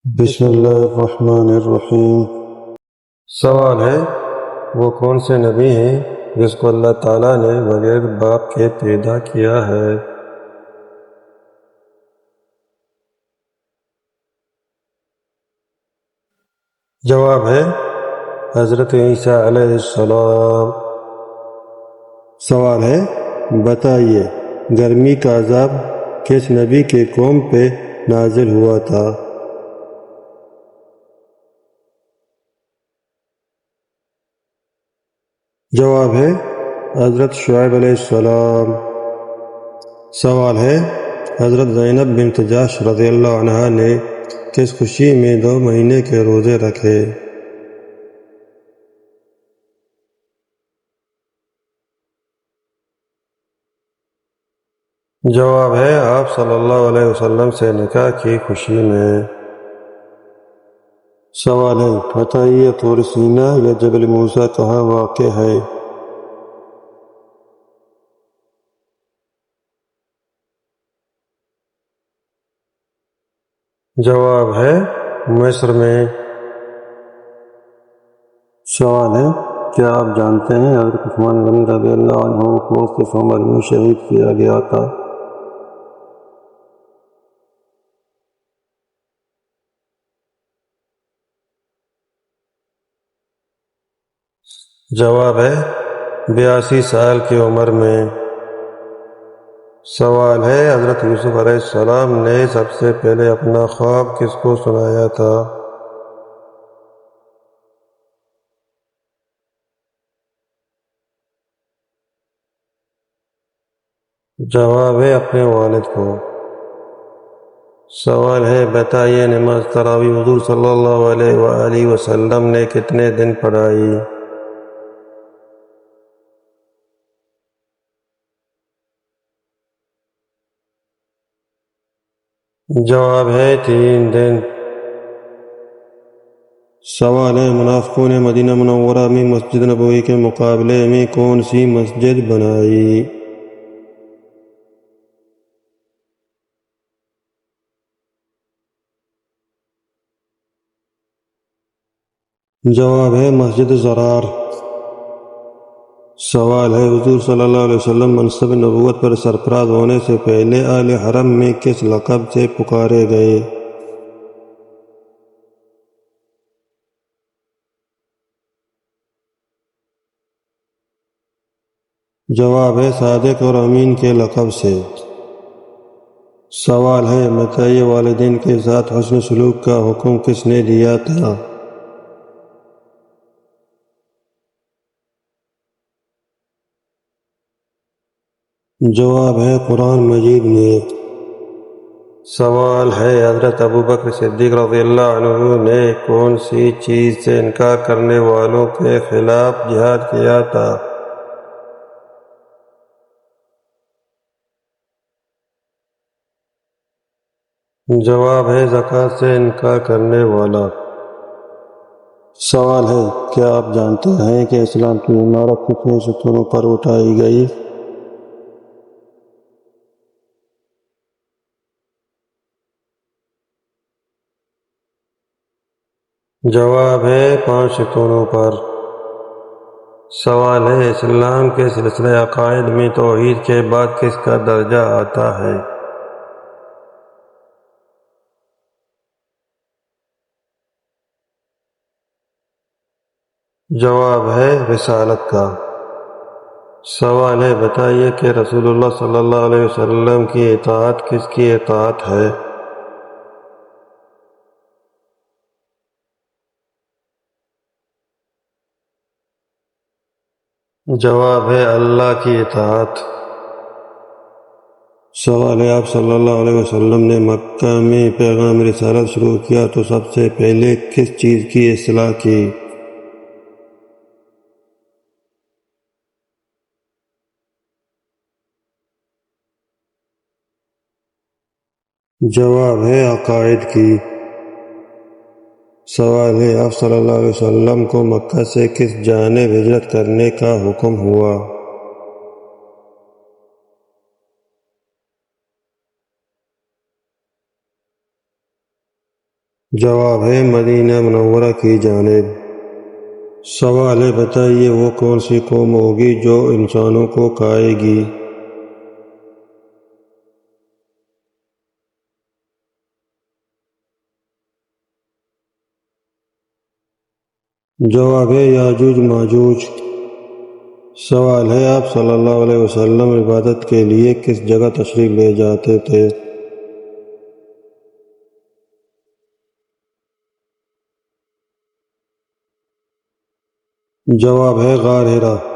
بسم اللہ الرحمن الرحیم۔ سوال ہے، وہ کون سے نبی ہیں جس کو اللہ تعالیٰ نے بغیر باپ کے پیدا کیا ہے؟ جواب ہے حضرت عیسیٰ علیہ السلام۔ سوال ہے، بتائیے گرمی کا عذاب کس نبی کے قوم پہ نازل ہوا تھا؟ جواب ہے حضرت شعیب علیہ السلام۔ سوال ہے، حضرت زینب بنت جحش رضی اللہ عنہا نے کس خوشی میں 2 مہینے کے روزے رکھے؟ جواب ہے آپ صلی اللہ علیہ وسلم سے نکاح کی خوشی میں۔ سوال ہے، بتائیے طور سینا یا جبل موسیٰ کہاں واقع ہے؟ جواب ہے مصر میں۔ سوال ہے، کیا آپ جانتے ہیں حضرت عثمان غنی رضی اللہ عنہ کو کس عمر میں شہید کیا گیا تھا؟ جواب ہے 82 سال کی عمر میں۔ سوال ہے، حضرت یوسف علیہ السلام نے سب سے پہلے اپنا خواب کس کو سنایا تھا؟ جواب ہے اپنے والد کو۔ سوال ہے، بتائیے نماز تراویح حضور صلی اللہ علیہ وآلہ وسلم نے کتنے دن پڑھائی؟ جواب ہے 3 دن۔ سوال ہے، منافقوں نے مدینہ منورہ میں مسجد نبوی کے مقابلے میں کون سی مسجد بنائی؟ جواب ہے مسجد ضرار۔ سوال ہے، حضور صلی اللہ علیہ وسلم منصب نبوت پر سرفراز ہونے سے پہلے اہل حرم میں کس لقب سے پکارے گئے؟ جواب ہے صادق اور امین کے لقب سے۔ سوال ہے، بتائیے والدین کے ساتھ حسن سلوک کا حکم کس نے دیا تھا؟ جواب ہے قرآن مجید میں۔ سوال ہے، حضرت ابوبکر صدیق رضی اللہ عنہ نے کون سی چیز سے انکار کرنے والوں کے خلاف جہاد کیا تھا؟ جواب ہے زکوٰۃ سے انکار کرنے والا۔ سوال ہے، کیا آپ جانتے ہیں کہ اسلام کی عمارت کتنے ستونوں پر اٹھائی گئی؟ جواب ہے 5 ستونوں پر۔ سوال ہے، اسلام کے سلسلہ عقائد میں توحید کے بعد کس کا درجہ آتا ہے؟ جواب ہے رسالت کا۔ سوال ہے، بتائیے کہ رسول اللہ صلی اللہ علیہ وسلم کی اطاعت کس کی اطاعت ہے؟ جواب ہے اللہ کی اطاعت۔ سوال ہے، آپ صلی اللہ علیہ وسلم نے مکہ میں پیغام رسالت شروع کیا تو سب سے پہلے کس چیز کی اصلاح کی؟ جواب ہے عقائد کی۔ سوال ہے، آپ صلی اللہ علیہ وسلم کو مکہ سے کس جانب ہجرت کرنے کا حکم ہوا؟ جواب ہے مدینہ منورہ کی جانب۔ سوال ہے بتائیے وہ کون سی قوم ہوگی جو انسانوں کو کھائے گی؟ جواب ہے یاجوج ماجوج۔ سوال ہے آپ صلی اللہ علیہ وسلم عبادت کے لیے کس جگہ تشریف لے جاتے تھے؟ جواب ہے غار حرا۔